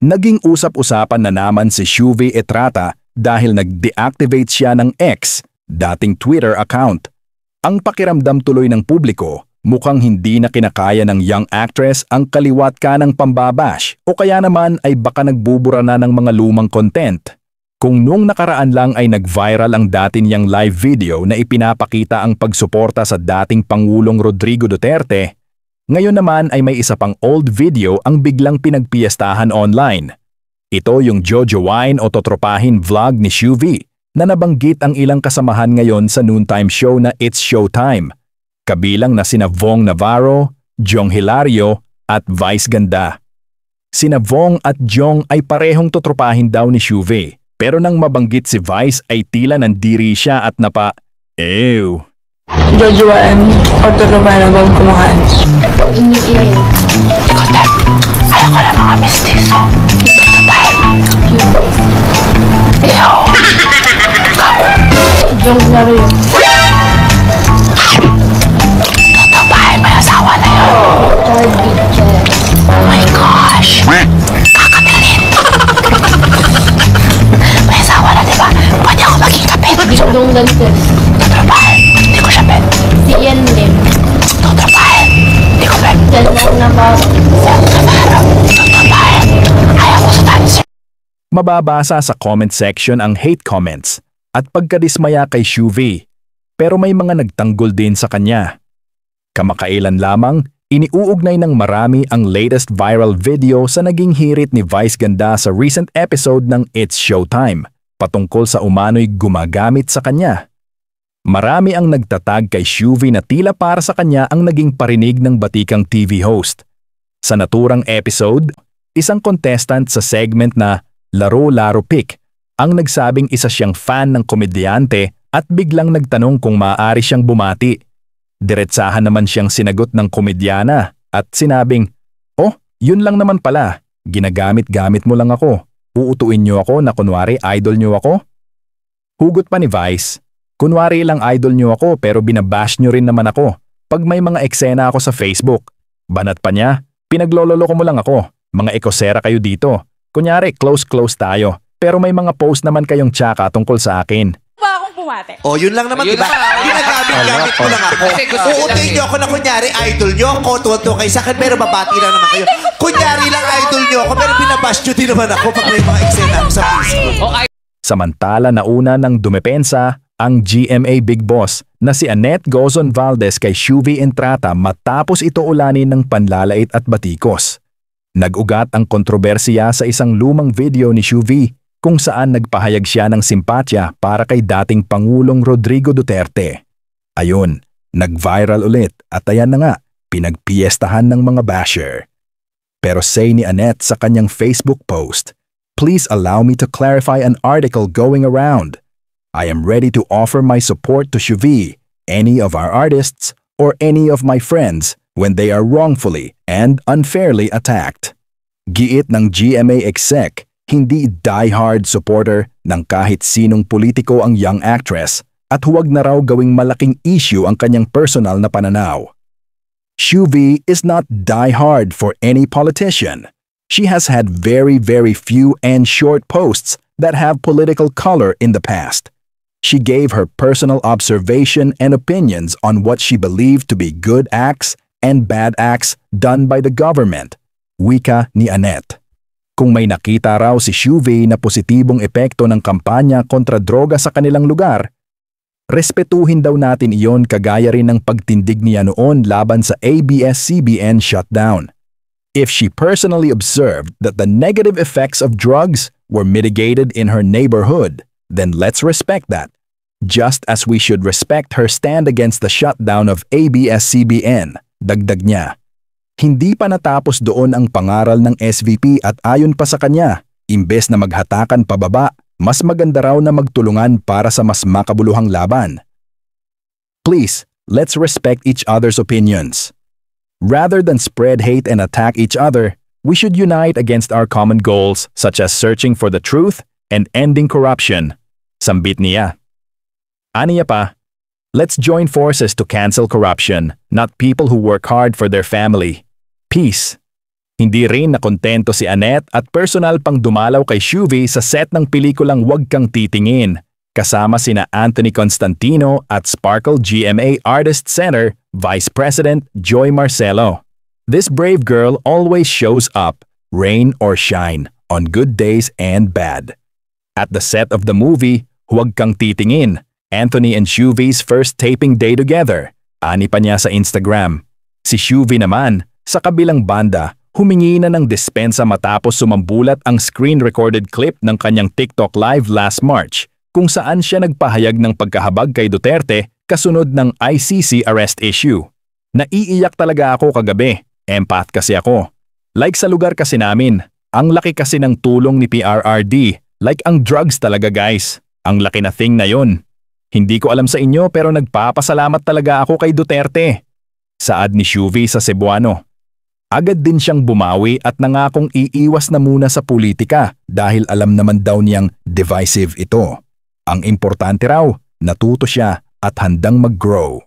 Naging usap-usapan na naman si Shuvi Etrata dahil nag-deactivate siya ng X, dating Twitter account. Ang pakiramdam tuloy ng publiko, mukhang hindi na kinakaya ng young actress ang kaliwat kanang pambabash o kaya naman ay baka nagbubura na ng mga lumang content. Kung nung nakaraan lang ay nag-viral ang dati niyang live video na ipinapakita ang pagsuporta sa dating Pangulong Rodrigo Duterte, ngayon naman ay may isa pang old video ang biglang pinagpiestahan online. Ito yung Jojo Wine o Totropahin vlog ni Shuvi na nabanggit ang ilang kasamahan ngayon sa noontime show na It's Showtime, kabilang na sina Vong Navarro, Jong Hilario at Vice Ganda. Sina Vong at Jong ay parehong totropahin daw ni Shuvi, pero nang mabanggit si Vice ay tila nandiri siya at Ew! Jojoan o Totropahin na bang kumakain? Iniiyayin. Ikotek, ayoko na mga mestizo. Totropahin. Ew! Jong na rin. Totropahin, may asawa na yun. Child picture. Oh my gosh! Kakapilin! May asawa na, diba? Pwede ako maging kapit. Jong Dantes. Totropahin, hindi ko siya bet. Si Ian Lim. Totropahin, hindi ko bet. Jalmong Navarro. Totropahin, ayaw ko sa dancer. Mababasa sa comment section ang hate comments at pagkadismaya kay Shuvi, pero may mga nagtanggol din sa kanya. Kamakailan lamang, iniuugnay ng marami ang latest viral video sa naging hirit ni Vice Ganda sa recent episode ng It's Showtime patungkol sa umano'y gumagamit sa kanya. Marami ang nagtatag kay Shuvi na tila para sa kanya ang naging parinig ng batikang TV host. Sa naturang episode, isang contestant sa segment na Laro-Laro Pick ang nagsabing isa siyang fan ng komedyante at biglang nagtanong kung maaari siyang bumati. Diretsahan naman siyang sinagot ng komedyana at sinabing, "Oh, yun lang naman pala. Ginagamit-gamit mo lang ako. Uutuin niyo ako na kunwari idol niyo ako?" Hugot pa ni Vice, "Kunwari lang idol niyo ako pero binabash niyo rin naman ako pag may mga eksena ako sa Facebook." Banat pa niya, "Pinaglololo ko mo lang ako. Mga ekosera kayo dito. Kunyari close-close tayo pero may mga post naman kayong tsaka tungkol sa akin." Ba akong bumate? Oh, yun lang naman, Yun diba? lang. Ginagamit-gamit ko lang ako. Kasi gusto Uutuin niyo ako na kunyari idol niyo ako, tuwan-tuwa kayo sa akin, pero babati lang naman kayo. Kunyari lang idol niyo ako, pero binabash niyo din naman ako pag may mga eksena ako sa Facebook. Samantala nauna ng dumepensa ang GMA Big Boss na si Annette Gozon Valdez kay Shuvi Entrata matapos ito ulanin ng panlalait at batikos. Nag-ugat ang kontrobersiya sa isang lumang video ni Shuvi kung saan nagpahayag siya ng simpatya para kay dating Pangulong Rodrigo Duterte. Ayun, nag-viral ulit at ayan na nga, pinagpiestahan ng mga basher. Pero say ni Annette sa kanyang Facebook post, "Please allow me to clarify an article going around. I am ready to offer my support to Shuvi, any of our artists, or any of my friends when they are wrongfully and unfairly attacked." Giit ng GMA exec, hindi die-hard supporter ng kahit sinong politiko ang young actress at huwag na raw gawing malaking issue ang kanyang personal na pananaw. Shuvi is not die-hard for any politician. She has had very few and short posts that have political color in the past. She gave her personal observation and opinions on what she believed to be good acts and bad acts done by the government, wika ni Annette. Kung may nakita raw si Shuvi na positibong epekto ng kampanya kontra droga sa kanilang lugar, respetuhin daw natin iyon kagaya rin ng pagtindig niya noon laban sa ABS-CBN shutdown. If she personally observed that the negative effects of drugs were mitigated in her neighborhood, then let's respect that. Just as we should respect her stand against the shutdown of ABS-CBN, dagdag niya. Hindi pa natapos doon ang pangaral ng SVP at ayon pa sa kanya, imbes na maghatakan pababa, mas maganda raw na magtulungan para sa mas makabuluhang laban. Please, let's respect each other's opinions. Rather than spread hate and attack each other, we should unite against our common goals such as searching for the truth and ending corruption. Sambit niya. Aniya pa, let's join forces to cancel corruption, not people who work hard for their family. Peace. Hindi rin nakontento si Annette at personal pang dumalaw kay Shuvi sa set ng pelikulang Huwag Kang Titingin, kasama sina Anthony Constantino at Sparkle GMA Artist Center Vice President Joy Marcelo. This brave girl always shows up, rain or shine, on good days and bad. At the set of the movie, Huwag Kang Titingin, Anthony and Shuvi's first taping day together, ani pa niya sa Instagram. Si Shuvi naman, sa kabilang banda, humingi na ng dispensa matapos sumambulat ang screen-recorded clip ng kanyang TikTok live last March, kung saan siya nagpahayag ng pagkahabag kay Duterte kasunod ng ICC arrest issue. Naiiyak talaga ako kagabi, empath kasi ako. Like sa lugar kasi namin, ang laki kasi ng tulong ni PRRD, like ang drugs talaga guys. Ang laki na thing na yon. Hindi ko alam sa inyo pero nagpapasalamat talaga ako kay Duterte. Saad ni Shuvi sa Cebuano. Agad din siyang bumawi at nangakong iiwas na muna sa politika dahil alam naman daw niyang divisive ito. Ang importante raw, natuto siya at handang mag-grow.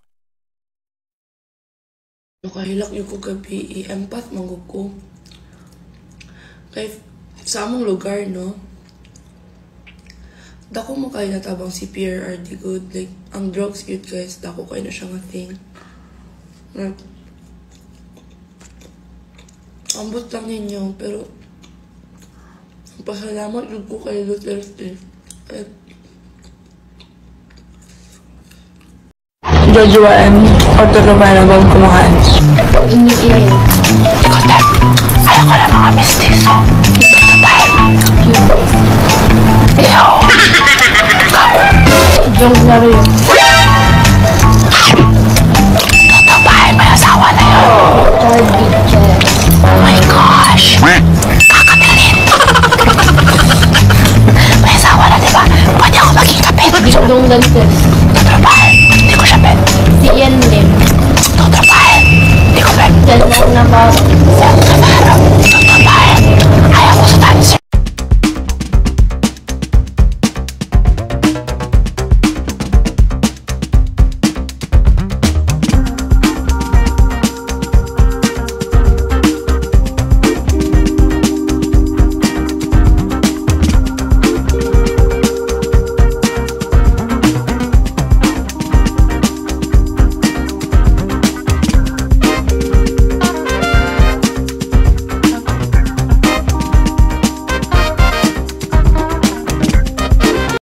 Nakahilak yung ko gabi, empath manggug ko. Kay sa among lugar, no? Dako mo kayo natabang si PRRD good. Like, ang drugs good guys, dako kayo na siya nga thing. Ambot lang ninyo, pero pasalamat yung ko kay Duterte. Jojoan o Turubano bang kumakain? Iniiyak. Ayoko na mga mestizo. Dito tayo. Ew. Joke na rin. Dito tayo. May asawa na yun. Child teacher. Oh my gosh. Kakapilin. May asawa na, diba? Pwede ako maging kapit. Dong Dantes. Tutrabahin. Hindi ko siya bet. Si Ian Lim. Tutrabahin. Hindi ko bet. Dyan na bawat.